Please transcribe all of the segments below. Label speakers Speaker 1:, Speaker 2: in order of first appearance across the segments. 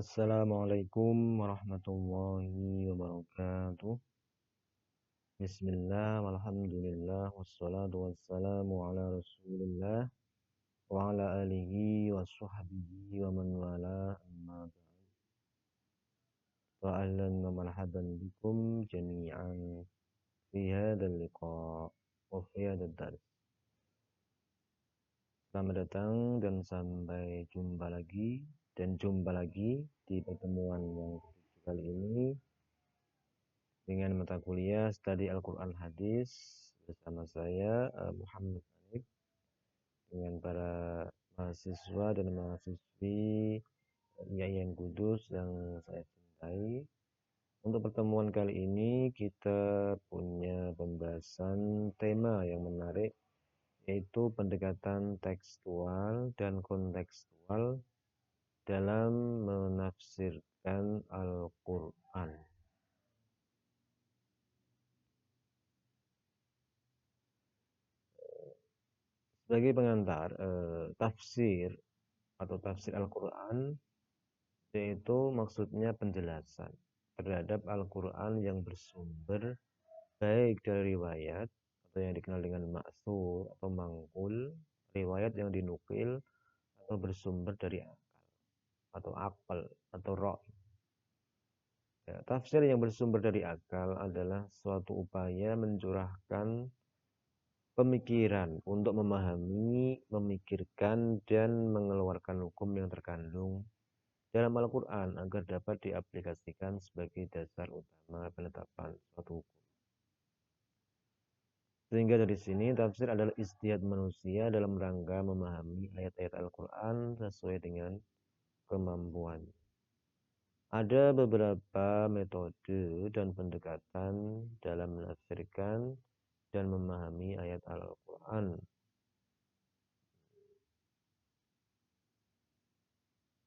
Speaker 1: Assalamualaikum warahmatullahi wabarakatuh. Bismillah, walhamdulillah, wassalatu wassalamu ala rasulillah wa ala alihi wa sahbihi wa man wala amma ba'd. Wa ahlan wa marhaban bikum jami'an fi hadzal liqa' wa fi hadzal dars. Selamat datang dan sampai jumpa lagi di pertemuan yang ketujuh kali ini dengan mata kuliah Studi Al-Quran Hadis bersama saya Muhammad Hanif dengan para mahasiswa dan mahasiswi IAIN Kudus yang saya cintai. Untuk pertemuan kali ini kita punya pembahasan tema yang menarik, yaitu pendekatan tekstual dan kontekstual dalam menafsirkan Al-Quran. Sebagai pengantar, tafsir atau tafsir Al-Quran yaitu maksudnya penjelasan terhadap Al-Quran yang bersumber baik dari riwayat atau yang dikenal dengan ma'thur atau mangkul, riwayat yang dinukil, atau bersumber dari akal atau akal atau roh. Ya, tafsir yang bersumber dari akal adalah suatu upaya mencurahkan pemikiran untuk memahami, memikirkan, dan mengeluarkan hukum yang terkandung dalam Al-Quran agar dapat diaplikasikan sebagai dasar utama penetapan suatu hukum. Sehingga dari sini tafsir adalah ijtihad manusia dalam rangka memahami ayat-ayat Al-Quran sesuai dengan kemampuan. Ada beberapa metode dan pendekatan dalam menafsirkan dan memahami ayat Al-Quran.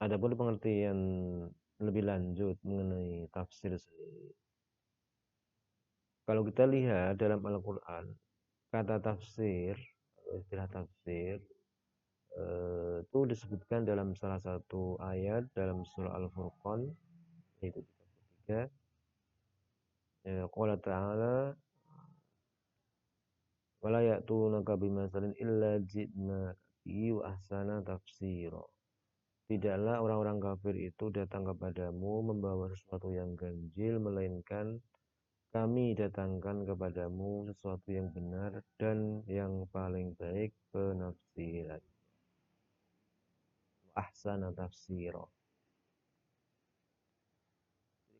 Speaker 1: Adapun pengertian lebih lanjut mengenai tafsir sendiri. Kalau kita lihat dalam Al-Quran, kata tafsir, istilah tafsir, itu disebutkan dalam salah satu ayat dalam surah Al-Furqan, yaitu 33. Qala ta'ala, wala ya'tunaka bimatsalin illa ji'naka bihi wa ahsana tafsira. Tidaklah orang-orang kafir itu datang kepadamu membawa sesuatu yang ganjil, melainkan kami datangkan kepadamu sesuatu yang benar dan yang paling baik penafsiran. Ahsana tafsira.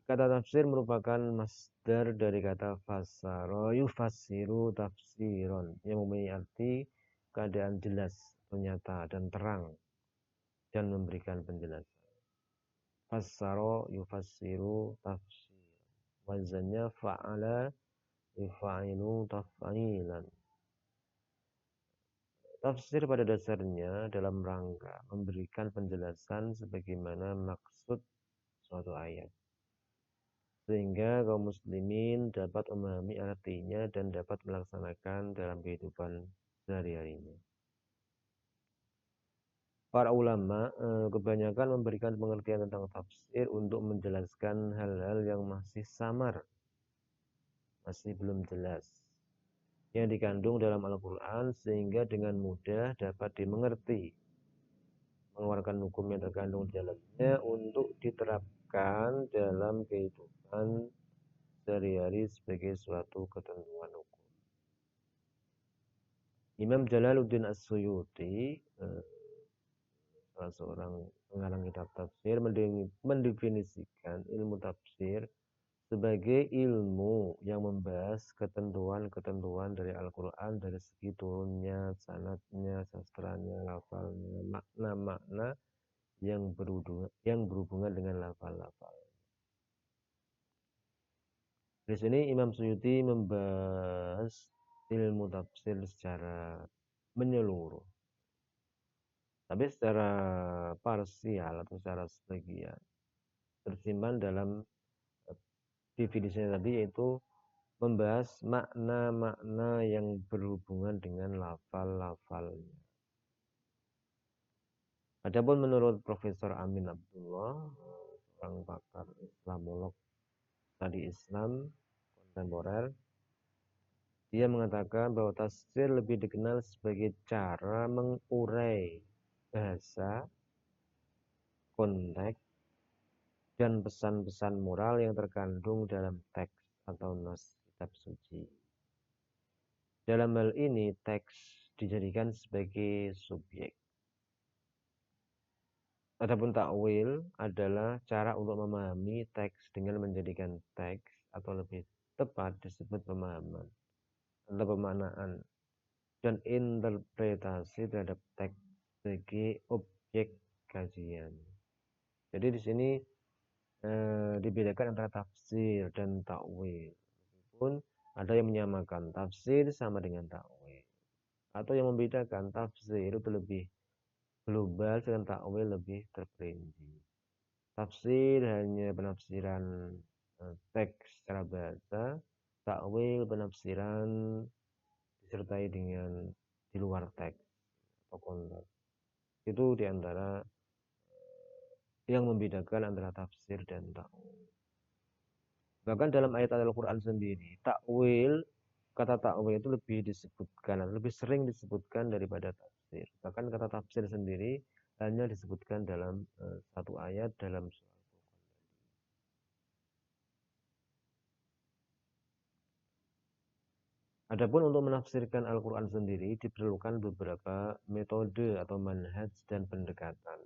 Speaker 1: Kata tafsir merupakan masdar dari kata fassara yufassiru tafsiron, yang mempunyai arti keadaan jelas, nyata dan terang, dan memberikan penjelasan. Fassara yufassiru tafsir. Wazannya fa'ala yufa'ilu taf'ilan. Tafsir pada dasarnya dalam rangka memberikan penjelasan sebagaimana maksud suatu ayat, sehingga kaum muslimin dapat memahami artinya dan dapat melaksanakan dalam kehidupan sehari-harinya. Para ulama kebanyakan memberikan pengertian tentang tafsir untuk menjelaskan hal-hal yang masih samar, masih belum jelas, yang dikandung dalam Al-Quran, sehingga dengan mudah dapat dimengerti, mengeluarkan hukum yang terkandung di dalamnya untuk diterapkan dalam kehidupan sehari-hari sebagai suatu ketentuan hukum. Imam Jalaluddin As-Suyuti, salah seorang pengarang kitab tafsir, mendefinisikan ilmu tafsir sebagai ilmu yang membahas ketentuan-ketentuan dari Al-Quran dari segi turunnya, sanadnya, sastranya, lafalnya, makna-makna yang berhubungan dengan lafal-lafal. Di sini Imam Suyuti membahas ilmu tafsir secara menyeluruh, tapi secara parsial atau secara sebagian tersimpan dalam definisinya tadi, yaitu membahas makna-makna yang berhubungan dengan lafal-lafalnya. Adapun menurut Profesor Amin Abdullah, seorang pakar Islamolog studi Islam kontemporer. Dia mengatakan bahwa tafsir lebih dikenal sebagai cara mengurai bahasa, konteks, dan pesan-pesan moral yang terkandung dalam teks atau nas kitab suci. Dalam hal ini, teks dijadikan sebagai subjek. Adapun takwil adalah cara untuk memahami teks dengan menjadikan teks atau lebih tepat disebut pemahaman atau pemaknaan dan interpretasi terhadap teks sebagai objek kajian. Jadi di sini dibedakan antara tafsir dan takwil. Meskipun ada yang menyamakan tafsir sama dengan takwil, atau yang membedakan tafsir itu lebih global sedangkan takwil lebih terperinci. Tafsir hanya penafsiran teks secara bahasa, takwil penafsiran disertai dengan di luar teks atau konteks. Itu diantara yang membedakan antara tafsir dan takwil. Bahkan dalam ayat Al-Quran sendiri, kata takwil itu lebih disebutkan, lebih sering disebutkan daripada tafsir. Bahkan kata tafsir sendiri hanya disebutkan dalam satu ayat dalam surah. Adapun untuk menafsirkan Al-Quran sendiri diperlukan beberapa metode atau manhaj dan pendekatan.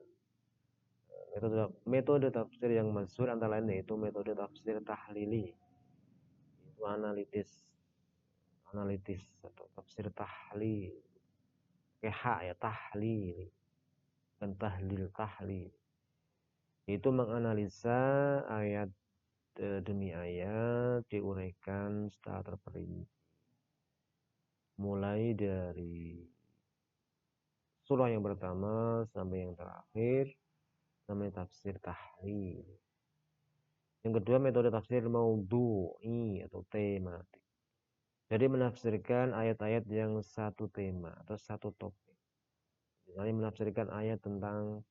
Speaker 1: Metode tafsir yang masyhur antara lain yaitu metode tafsir tahlili, itu analitis atau tafsir tahlil, ya tahlil dan tahlil. Itu menganalisa ayat demi ayat, diuraikan secara terperinci. Mulai dari surah yang pertama sampai yang terakhir, namanya tafsir tahlil. Yang kedua metode tafsir maudhu'i atau tematik. Jadi menafsirkan ayat-ayat yang satu tema atau satu topik. Misalnya menafsirkan ayat tentang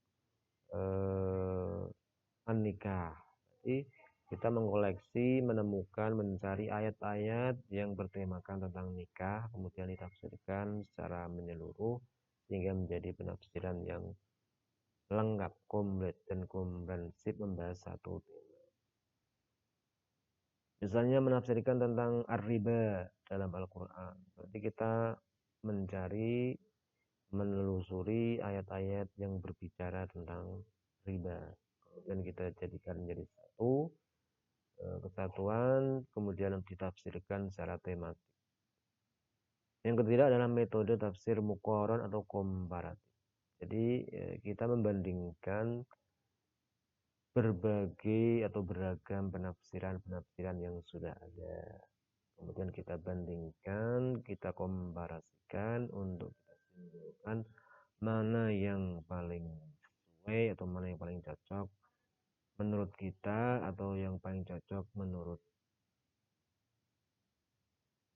Speaker 1: an-nikah. Jadi kita mengkoleksi, menemukan, mencari ayat-ayat yang bertemakan tentang nikah, kemudian ditafsirkan secara menyeluruh sehingga menjadi penafsiran yang lengkap, komplit dan komprehensif membahas satu tema. Misalnya menafsirkan tentang ar-riba dalam Al-Quran. Berarti kita mencari, menelusuri ayat-ayat yang berbicara tentang riba. Kemudian kita jadikan menjadi satu kesatuan, kemudian ditafsirkan secara tematik. Yang ketiga adalah metode tafsir muqaran atau komparatif. Jadi kita membandingkan berbagai atau beragam penafsiran yang sudah ada. Kemudian kita bandingkan, kita komparasikan untuk kita simpulkan mana yang paling sesuai atau mana yang paling cocok menurut kita atau yang paling cocok menurut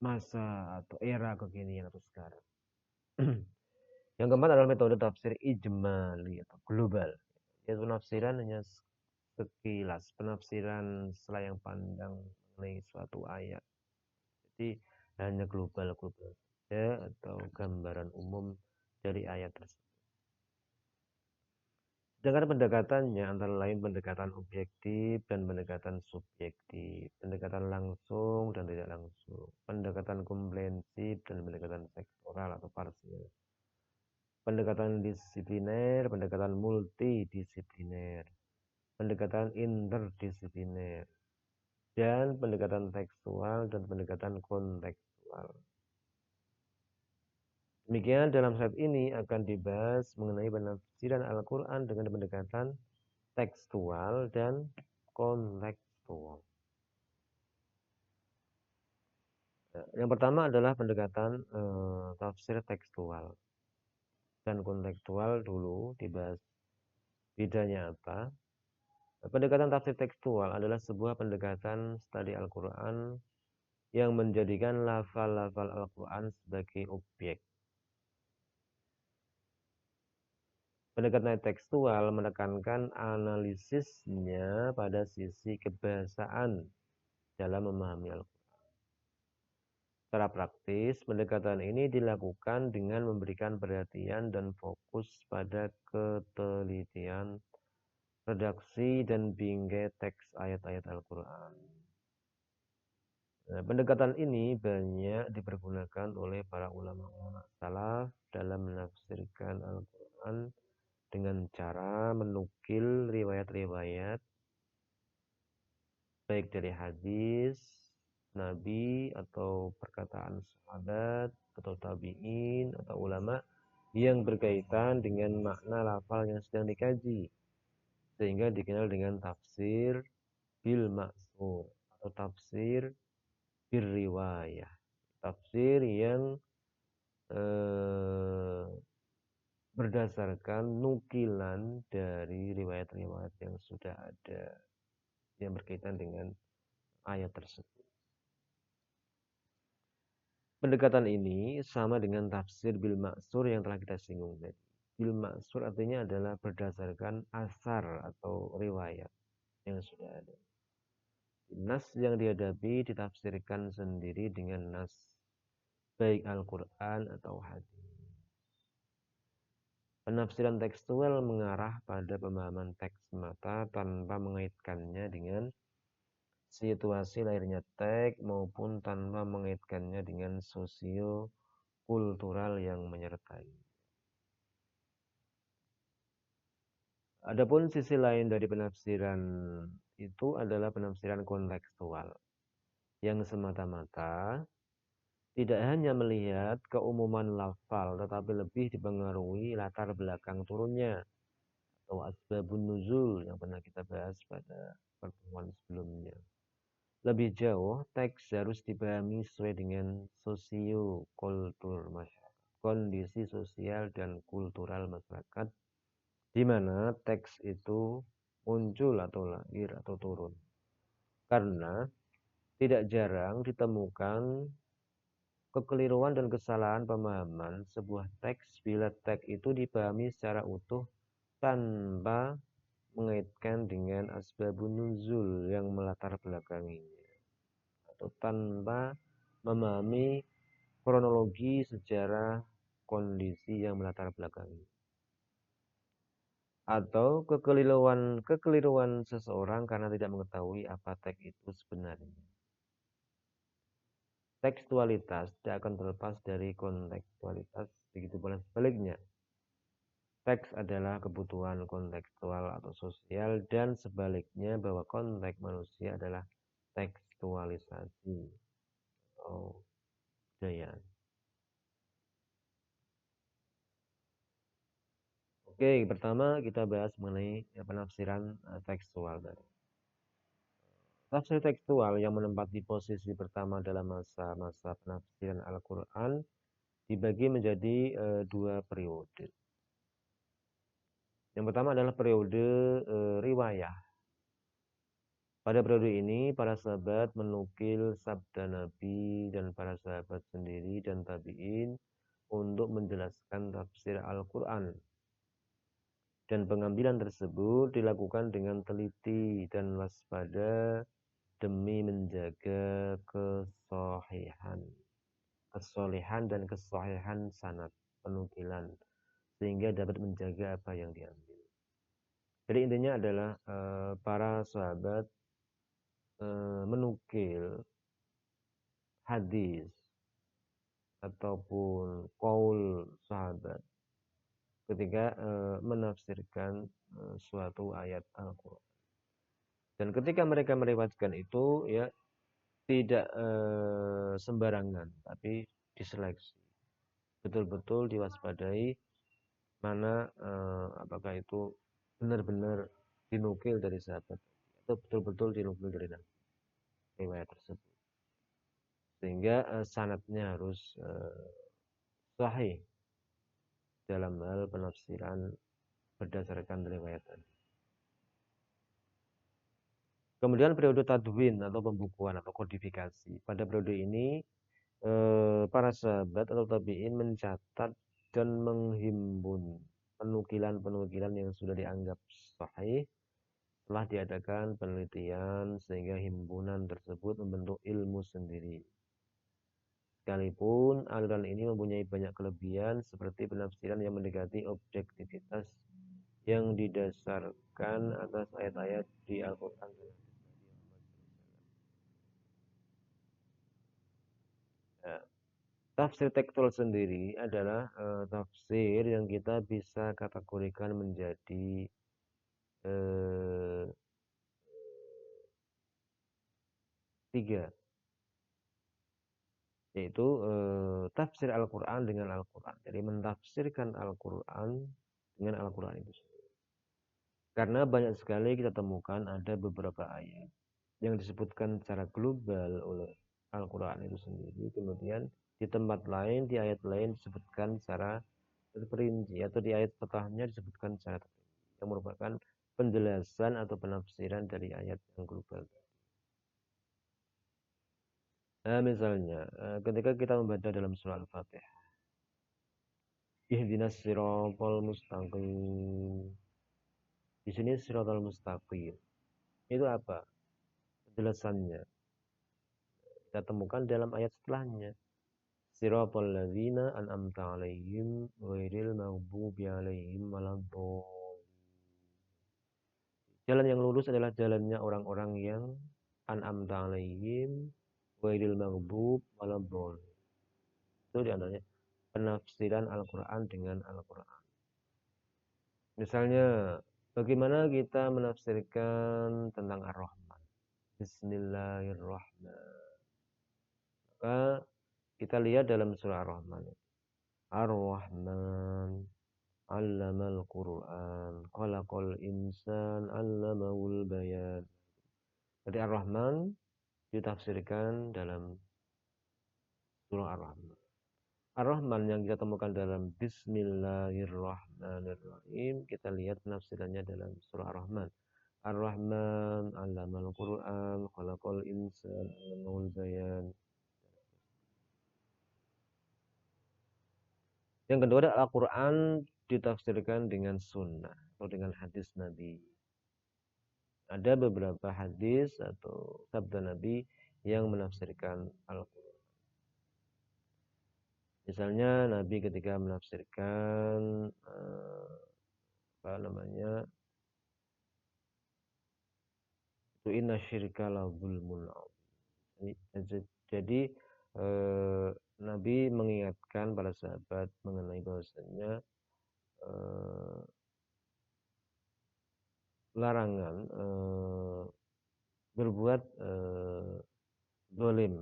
Speaker 1: masa atau era kekinian atau sekarang. Yang keempat adalah metode tafsir ijmali atau global. Yaitu penafsiran hanya sekilas, penafsiran selayang pandang mengenai suatu ayat. Jadi hanya global saja atau gambaran umum dari ayat tersebut. Sedangkan pendekatannya antara lain pendekatan objektif dan pendekatan subjektif, pendekatan langsung dan tidak langsung, pendekatan komprehensif dan pendekatan sektoral atau parsial, pendekatan disipliner, pendekatan multidisipliner, pendekatan interdisipliner, dan pendekatan tekstual dan pendekatan kontekstual. Demikian dalam slide ini akan dibahas mengenai penafsiran Al-Quran dengan pendekatan tekstual dan kontekstual. Yang pertama adalah pendekatan tafsir tekstual dan kontekstual dulu dibahas bedanya apa. Pendekatan tafsir tekstual adalah sebuah pendekatan studi Al-Quran yang menjadikan lafal-lafal Al-Quran sebagai objek. Pendekatan tekstual menekankan analisisnya pada sisi kebahasaan dalam memahami Al-Quran. Secara praktis, pendekatan ini dilakukan dengan memberikan perhatian dan fokus pada ketelitian redaksi dan bingkai teks ayat-ayat Al-Quran. Nah, pendekatan ini banyak dipergunakan oleh para ulama-ulama salaf dalam menafsirkan Al-Quran dengan cara menukil riwayat-riwayat baik dari hadis, nabi atau perkataan sahabat atau tabi'in atau ulama yang berkaitan dengan makna lafal yang sedang dikaji, sehingga dikenal dengan tafsir bil ma'sur atau tafsir bil riwayah, tafsir yang berdasarkan nukilan dari riwayat-riwayat yang sudah ada yang berkaitan dengan ayat tersebut. Pendekatan ini sama dengan tafsir bil ma'sur yang telah kita singgung tadi. Bil ma'sur artinya adalah berdasarkan asar atau riwayat yang sudah ada. Nas yang dihadapi ditafsirkan sendiri dengan nas, baik Al-Quran atau hadis. Penafsiran tekstual mengarah pada pemahaman teks semata tanpa mengaitkannya dengan situasi lahirnya teks maupun tanpa mengaitkannya dengan sosio-kultural yang menyertai. Adapun sisi lain dari penafsiran itu adalah penafsiran kontekstual yang semata-mata tidak hanya melihat keumuman lafal tetapi lebih dipengaruhi latar belakang turunnya atau asbabun nuzul yang pernah kita bahas pada pertemuan sebelumnya. Lebih jauh, teks harus dipahami sesuai dengan sosio-kultur masyarakat, kondisi sosial dan kultural masyarakat, di mana teks itu muncul atau lahir atau turun. Karena tidak jarang ditemukan kekeliruan dan kesalahan pemahaman sebuah teks bila teks itu dipahami secara utuh tanpa mengaitkan dengan asbabun nuzul yang melatar belakanginya, atau tanpa memahami kronologi sejarah kondisi yang melatar belakangi, atau kekeliruan seseorang karena tidak mengetahui apa teks itu sebenarnya. Tekstualitas tidak akan terlepas dari kontekstualitas, begitu pula sebaliknya. Teks adalah kebutuhan kontekstual atau sosial dan sebaliknya bahwa konteks manusia adalah tekstualisasi atau budaya. Oke, pertama kita bahas mengenai penafsiran tekstual tadi. Tafsir tekstual yang menempati posisi pertama dalam masa-masa penafsiran Al-Quran dibagi menjadi dua periode. Yang pertama adalah periode riwayah. Pada periode ini, para sahabat menukil sabda Nabi dan para sahabat sendiri dan tabi'in untuk menjelaskan tafsir Al-Quran. Dan pengambilan tersebut dilakukan dengan teliti dan waspada demi menjaga kesolehan dan kesohihan sanad penukilan, sehingga dapat menjaga apa yang diambil. Jadi intinya adalah para sahabat menukil hadis ataupun qaul sahabat ketika menafsirkan suatu ayat Al-Quran. Dan ketika mereka meriwayatkan itu ya tidak sembarangan, tapi diseleksi. Betul-betul diwaspadai mana apakah itu benar-benar dinukil dari sahabat atau betul-betul dinukil dari Nabi riwayat tersebut. Sehingga sanadnya harus sahih dalam hal penafsiran berdasarkan riwayat tadi. Kemudian periode tadwin atau pembukuan atau kodifikasi. Pada periode ini para sahabat atau tabi'in mencatat dan menghimpun penukilan-penukilan yang sudah dianggap sahih telah diadakan penelitian sehingga himpunan tersebut membentuk ilmu sendiri. Sekalipun aliran ini mempunyai banyak kelebihan seperti penafsiran yang mendekati objektivitas yang didasarkan atas ayat-ayat di Al-Quran. Nah, tafsir tekstual sendiri adalah tafsir yang kita bisa kategorikan menjadi tiga, yaitu tafsir Al-Quran dengan Al-Quran. Jadi mentafsirkan Al-Quran dengan Al-Quran itu sendiri. Karena banyak sekali kita temukan ada beberapa ayat yang disebutkan secara global oleh Al-Quran itu sendiri. Kemudian di tempat lain, di ayat lain disebutkan secara terperinci, atau di ayat setelahnya disebutkan secara terperinci, yang merupakan penjelasan atau penafsiran dari ayat yang global. Nah, misalnya ketika kita membaca dalam surah Al-Fatihah, ihdinas siratal mustaqim. Di sini siratal mustaqim. Itu apa? Penjelasannya kita temukan dalam ayat setelahnya. Siratal ladzina an'amta 'alaihim ghairil maghdubi 'alaihim waladdallin. Jalan yang lurus adalah jalannya orang-orang yang an'amta 'alaihim ghairil maghdub waladdallin. Itu diantaranya penafsiran Al-Quran dengan Al-Quran. Misalnya, bagaimana kita menafsirkan tentang Ar-Rahman? Bismillahirrahmanirrahim. Maka kita lihat dalam surah Ar-Rahman. Ar-Rahman 'allamal Qur'an, khalaqal insan 'allamahul bayan. Jadi Ar-Rahman ditafsirkan dalam surah Ar-Rahman. Ar-Rahman yang kita temukan dalam Bismillahirrahmanirrahim, kita lihat penafsirannya dalam surah Ar-Rahman. Ar-Rahman 'allamal Qur'an, khalaqal insan 'allamahul bayan. Yang kedua adalah Al-Quran ditafsirkan dengan sunnah atau dengan hadis Nabi. Ada beberapa hadis atau sabda Nabi yang menafsirkan Al-Quran. Misalnya Nabi ketika menafsirkan itu inna syirka la zulmun adzim. Jadi Nabi mengingatkan para sahabat mengenai bahwasanya larangan berbuat zalim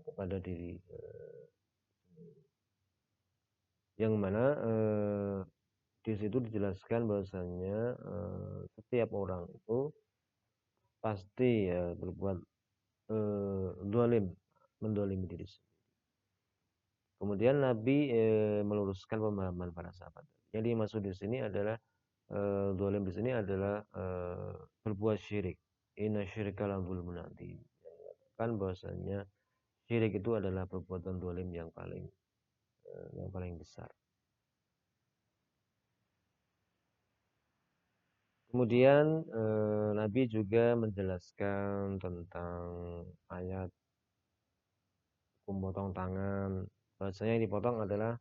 Speaker 1: kepada diri, yang mana di situ dijelaskan bahwasanya setiap orang itu pasti berbuat zalim, mendolimi diri sendiri. Kemudian Nabi meluruskan pemahaman para sahabat. Yang dimaksud di sini adalah zalim di sini adalah berbuat syirik. Inna syirka la zulmun adzim. Yang mengatakan bahwasanya syirik itu adalah perbuatan zalim yang paling besar. Kemudian Nabi juga menjelaskan tentang ayat hukum potong tangan. Bahwasanya yang dipotong adalah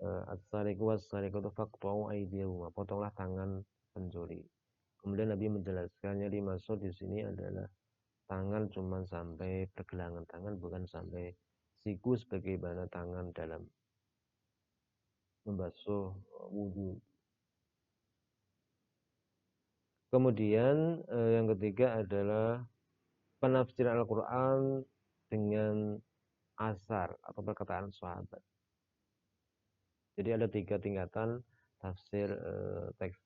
Speaker 1: as-sariqu was-sariqatu faqta'u aydiyahuma, potonglah tangan pencuri. Kemudian Nabi menjelaskannya dimaksud di sini adalah tangan cuma sampai pergelangan tangan, bukan sampai siku sebagaimana tangan dalam membasuh wudu. Kemudian yang ketiga adalah penafsiran Al-Quran dengan asar atau perkataan sahabat. Jadi ada 3 tingkatan tafsir teks.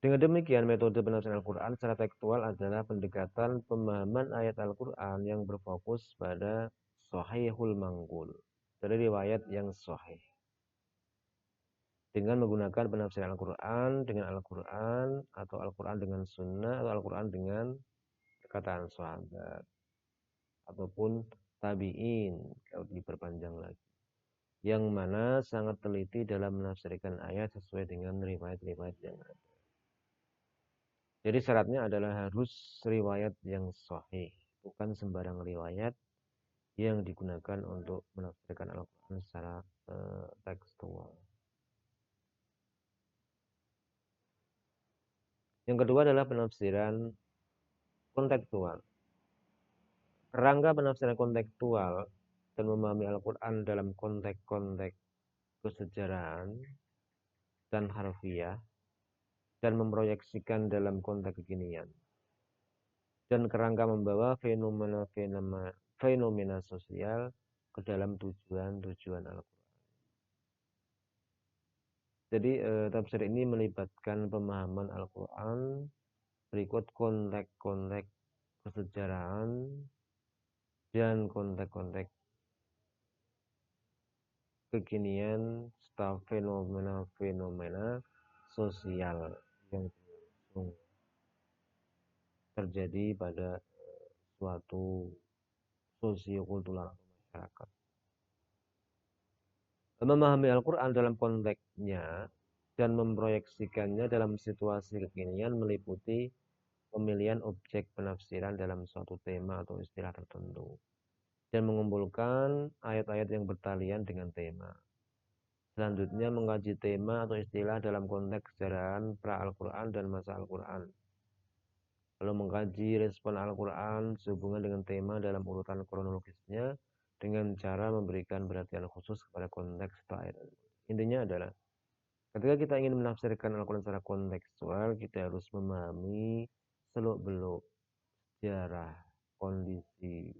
Speaker 1: Dengan demikian, metode penafsiran Al-Quran secara tekstual adalah pendekatan pemahaman ayat Al-Quran yang berfokus pada sahihul manqul, dari riwayat yang sahih, dengan menggunakan penafsiran Al-Quran dengan Al-Quran, atau Al-Quran dengan sunnah, atau Al-Quran dengan perkataan sahabat ataupun tabi'in kalau diperpanjang lagi. yang mana sangat teliti dalam menafsirkan ayat sesuai dengan riwayat-riwayat yang ada. Jadi syaratnya adalah harus riwayat yang sahih, bukan sembarang riwayat yang digunakan untuk menafsirkan Al-Quran secara tekstual. Yang kedua adalah penafsiran kontekstual. Kerangka penafsiran kontekstual dan memahami Al-Quran dalam konteks-konteks kesejarahan dan harfiah dan memproyeksikan dalam konteks kekinian. Dan kerangka membawa fenomena sosial ke dalam tujuan-tujuan Al-Quran. Jadi tafsir ini melibatkan pemahaman Al-Quran berikut konteks-konteks kesejarahan dan konteks-konteks kekinian serta fenomena-fenomena sosial yang terjadi pada suatu sosiokultural masyarakat. Memahami Al-Quran dalam konteksnya dan memproyeksikannya dalam situasi kekinian meliputi pemilihan objek penafsiran dalam suatu tema atau istilah tertentu dan mengumpulkan ayat-ayat yang bertalian dengan tema. Selanjutnya mengkaji tema atau istilah dalam konteks kesejarahan pra-Al-Quran dan masa Al-Quran. Lalu mengkaji respon Al-Quran sehubungan dengan tema dalam urutan kronologisnya dengan cara memberikan perhatian khusus kepada konteks ayat. Intinya adalah ketika kita ingin menafsirkan Al-Quran secara kontekstual, kita harus memahami seluk-beluk sejarah, kondisi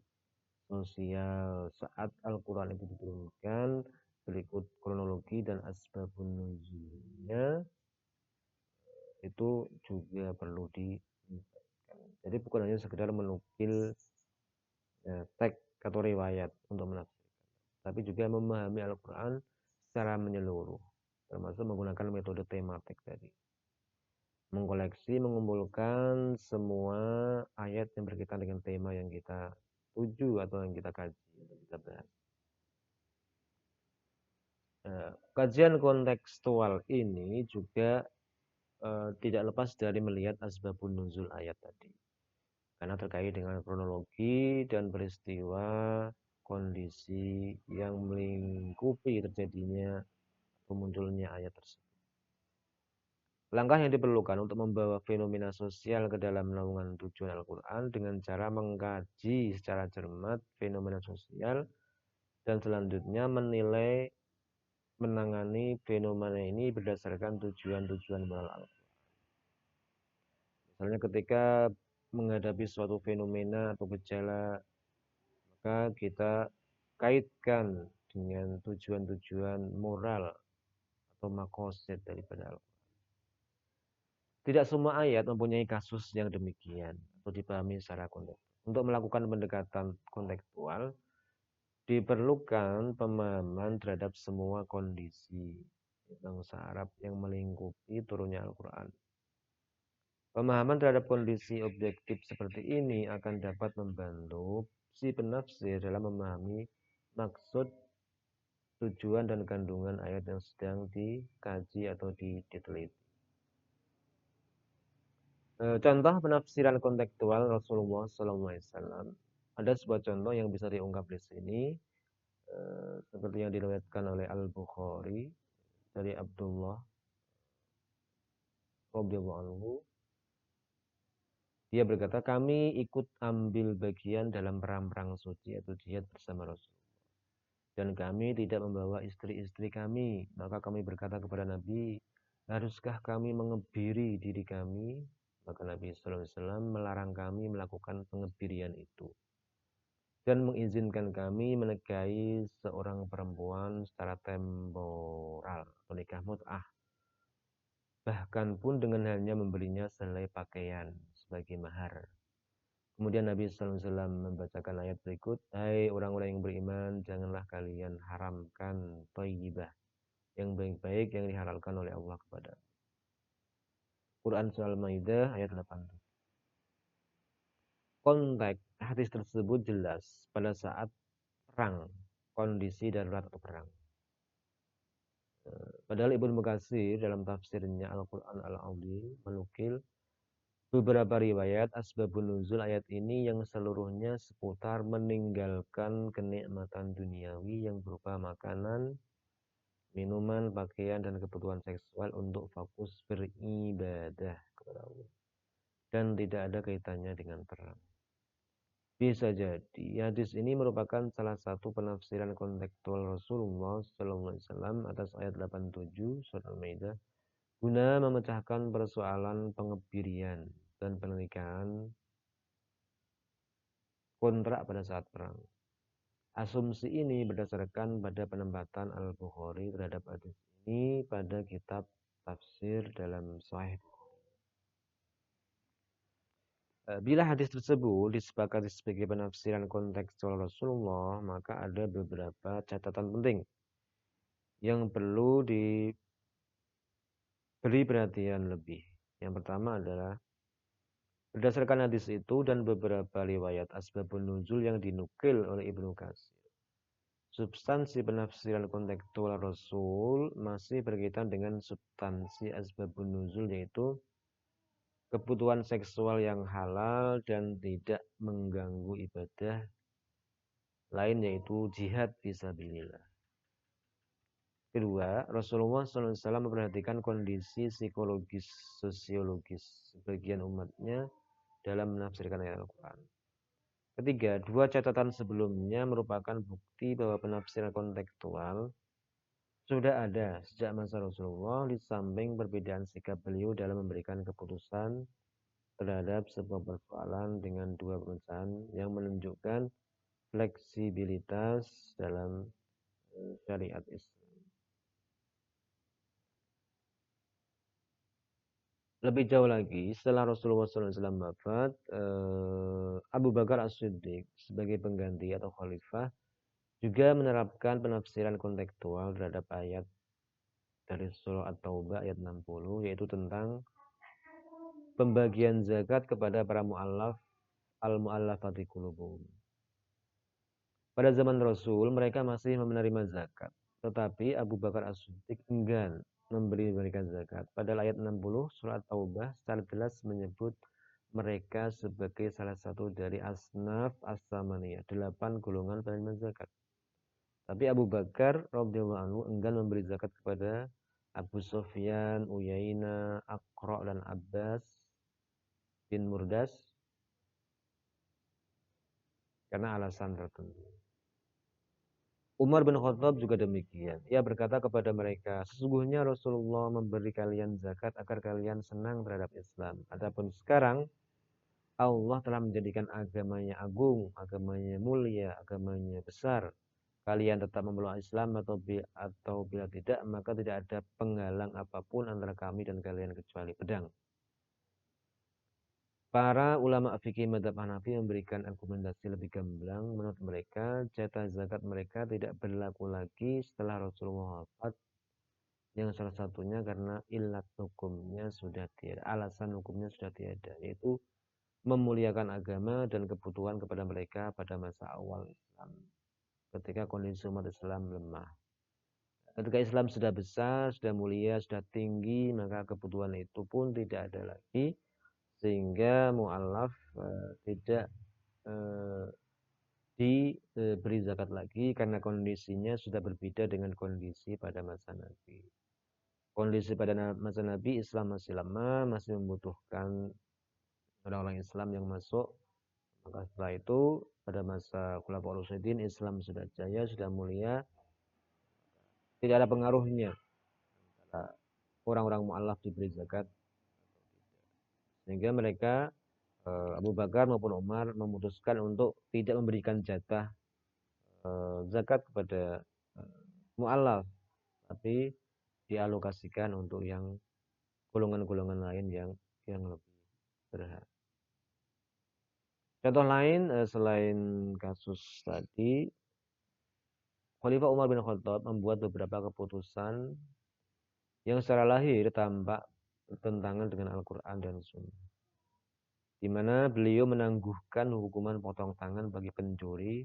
Speaker 1: sosial saat Al-Quran itu diturunkan, berikut kronologi dan asbabun nuzulnya itu juga perlu diingatkan. Jadi bukan hanya sekedar menukil teks atau riwayat untuk menafsirkan, tapi juga memahami Al-Quran secara menyeluruh, termasuk menggunakan metode tematik tadi. Mengkoleksi, mengumpulkan semua ayat yang berkaitan dengan tema yang kita tuju atau yang kita kaji, yang kita bahas. Kajian kontekstual ini juga tidak lepas dari melihat asbabun nuzul ayat tadi, karena terkait dengan kronologi dan peristiwa kondisi yang melingkupi terjadinya atau munculnya ayat tersebut. Langkah yang diperlukan untuk membawa fenomena sosial ke dalam naungan tujuan Al-Quran dengan cara mengkaji secara cermat fenomena sosial dan selanjutnya menangani fenomena ini berdasarkan tujuan-tujuan moral Al-Quran. Misalnya ketika menghadapi suatu fenomena atau gejala, maka kita kaitkan dengan tujuan-tujuan moral atau makosid daripada Al-Quran. Tidak semua ayat mempunyai kasus yang demikian atau dipahami secara konteks. Untuk melakukan pendekatan kontekstual, diperlukan pemahaman terhadap semua kondisi bangsa Arab yang melingkupi turunnya Al-Quran. Pemahaman terhadap kondisi objektif seperti ini akan dapat membantu si penafsir dalam memahami maksud, tujuan, dan kandungan ayat yang sedang dikaji atau diteliti. Contoh penafsiran kontekstual Rasulullah SAW. Ada sebuah contoh yang bisa diungkap di sini, seperti yang diriwayatkan oleh Al-Bukhari dari Abdullah radhiyallahu anhu. Dia berkata, kami ikut ambil bagian dalam perang-perang suci atau jihad bersama Rasul. Dan kami tidak membawa istri-istri kami. Maka kami berkata kepada Nabi, haruskah kami mengebiri diri kami? Maka Nabi SAW melarang kami melakukan pengebirian itu dan mengizinkan kami menikahi seorang perempuan secara temporal atau nikah mut'ah, bahkan pun dengan hanya membelinya sehelai pakaian sebagai mahar. Kemudian Nabi SAW membacakan ayat berikut, hai orang-orang yang beriman, janganlah kalian haramkan thayyibah, yang baik-baik yang dihalalkan oleh Allah kepada. Quran Surah Al-Maidah ayat 8. Konteks hadis tersebut jelas pada saat perang, kondisi darurat atau perang. Padahal Ibnu Katsir dalam tafsirnya Al-Qur'an Al-Azim menukil beberapa riwayat asbabun nuzul ayat ini yang seluruhnya seputar meninggalkan kenikmatan duniawi yang berupa makanan, minuman, pakaian, dan kebutuhan seksual untuk fokus beribadah kepada Allah. Dan tidak ada kaitannya dengan perang. Bisa jadi hadis ini merupakan salah satu penafsiran kontekstual Rasulullah SAW atas ayat 87 surat Al-Maidah guna memecahkan persoalan pengebirian dan penelitian kontrak pada saat perang. Asumsi ini berdasarkan pada penempatan Al-Bukhari terhadap hadis ini pada kitab tafsir dalam Sahih. Bila hadis tersebut disepakati sebagai penafsiran kontekstual Rasulullah, maka ada beberapa catatan penting yang perlu diberi perhatian lebih. Yang pertama adalah berdasarkan hadis itu dan beberapa riwayat asbabun nuzul yang dinukil oleh Ibnu Katsir, substansi penafsiran kontekstual Rasul masih berkaitan dengan substansi asbabun nuzul, yaitu kebutuhan seksual yang halal dan tidak mengganggu ibadah lain, yaitu jihad fisabilillah. Kedua, Rasulullah SAW memperhatikan kondisi psikologis sosiologis sebagian umatnya dalam menafsirkan ayat Al-Quran. Ketiga, dua catatan sebelumnya merupakan bukti bahwa penafsiran kontekstual sudah ada sejak masa Rasulullah, di samping perbedaan sikap beliau dalam memberikan keputusan terhadap sebuah persoalan dengan dua perusahaan yang menunjukkan fleksibilitas dalam syariat Islam. Lebih jauh lagi, setelah Rasulullah SAW wafat, Abu Bakar As-Siddiq sebagai pengganti atau khalifah juga menerapkan penafsiran kontekstual terhadap ayat dari surah At-Taubah ayat 60, yaitu tentang pembagian zakat kepada para mu'allaf al-mu'allafati qulubuhum. Pada zaman Rasul, mereka masih menerima zakat, tetapi Abu Bakar As-Siddiq enggan memberi mereka zakat. Padahal ayat 60 surat Taubah secara jelas menyebut mereka sebagai salah satu dari asnaf as-samaniyah, 8 golongan penerima zakat. Tapi Abu Bakar radhiyallahu anhu enggan memberi zakat kepada Abu Sufyan, Uyainah, Aqra' dan Abbas bin Murdas karena alasan tertentu. Umar bin Khattab juga demikian. Ia berkata kepada mereka, sesungguhnya Rasulullah memberi kalian zakat agar kalian senang terhadap Islam. Adapun sekarang, Allah telah menjadikan agamanya agung, agamanya mulia, agamanya besar. Kalian tetap memeluk Islam atau bila tidak, maka tidak ada penghalang apapun antara kami dan kalian kecuali pedang. Para ulama fikih mazhab Hanafi memberikan argumentasi lebih gamblang. Menurut mereka, jatah zakat mereka tidak berlaku lagi setelah Rasulullah wafat, yang salah satunya karena ilat hukumnya sudah tiada, alasan hukumnya sudah tiada, yaitu memuliakan agama dan kebutuhan kepada mereka pada masa awal Islam, ketika kondisi umat Islam lemah. Ketika Islam sudah besar, sudah mulia, sudah tinggi, maka kebutuhan itu pun tidak ada lagi, sehingga mu'alaf tidak diberi zakat lagi karena kondisinya sudah berbeda dengan kondisi pada masa Nabi. Kondisi pada masa Nabi, Islam masih lemah, masih membutuhkan orang-orang Islam yang masuk. Maka setelah itu pada masa Khulafaur Rasyidin, Islam sudah jaya, sudah mulia, tidak ada pengaruhnya orang-orang mu'alaf diberi zakat, sehingga mereka Abu Bakar maupun Umar memutuskan untuk tidak memberikan jatah zakat kepada mu'alaf, tapi dialokasikan untuk yang golongan-golongan lain yang lebih berhak. Contoh lain selain kasus tadi, Khalifah Umar bin Khattab membuat beberapa keputusan yang secara lahir tampak bertentangan dengan Al-Quran dan Sunnah, di mana beliau menangguhkan hukuman potong tangan bagi pencuri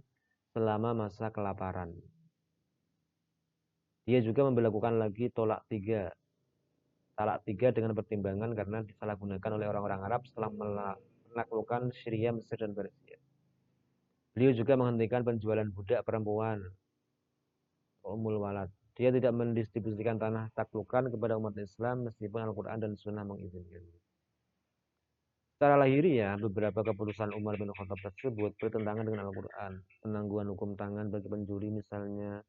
Speaker 1: selama masa kelaparan. Dia juga memberlakukan lagi talak tiga dengan pertimbangan karena disalahgunakan oleh orang-orang Arab setelah menaklukkan Syria, Mesir, dan Persia. Beliau juga menghentikan penjualan budak perempuan, Ummul Walad. Dia tidak mendistribusikan tanah taklukan kepada umat Islam meskipun Al-Quran dan Sunnah mengizinkan. Secara lahiriah, beberapa keputusan Umar bin Khattab tersebut bertentangan dengan Al-Quran. Penangguhan hukum tangan bagi pencuri misalnya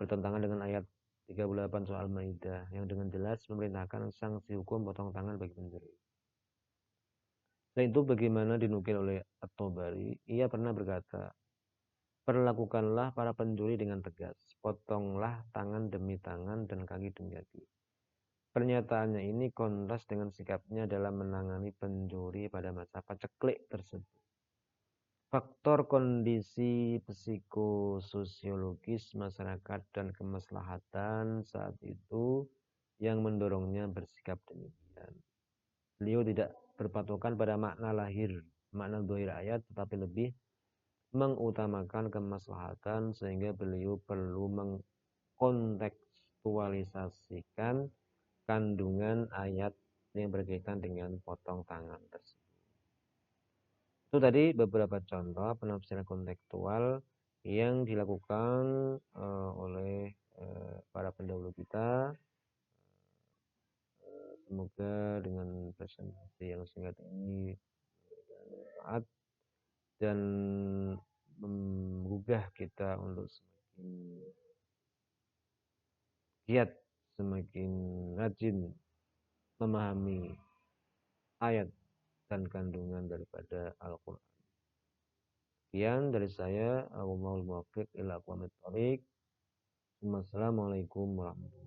Speaker 1: bertentangan dengan ayat 38 soal Maidah yang dengan jelas memerintahkan sanksi hukum potong tangan bagi pencuri. Selain itu bagaimana dinukil oleh At-Tabari, ia pernah berkata, perlakukanlah para pencuri dengan tegas, potonglah tangan demi tangan dan kaki demi kaki. Pernyataannya ini kontras dengan sikapnya dalam menangani pencuri pada masa paceklik tersebut. Faktor kondisi psikososiologis masyarakat dan kemaslahatan saat itu yang mendorongnya bersikap demikian. Beliau tidak berpatokan pada makna zahir ayat, tetapi lebih mengutamakan kemaslahatan sehingga beliau perlu mengkontekstualisasikan kandungan ayat yang berkaitan dengan potong tangan tersebut. Itu tadi beberapa contoh penafsiran kontekstual yang dilakukan oleh para pendahulu kita. Semoga dengan presentasi yang singkat ini bermanfaat dan menggugah kita untuk semakin giat, semakin rajin memahami ayat dan kandungan daripada Al-Quran. Sekian dari saya. Wassalamualaikum warahmatullahi wabarakatuh.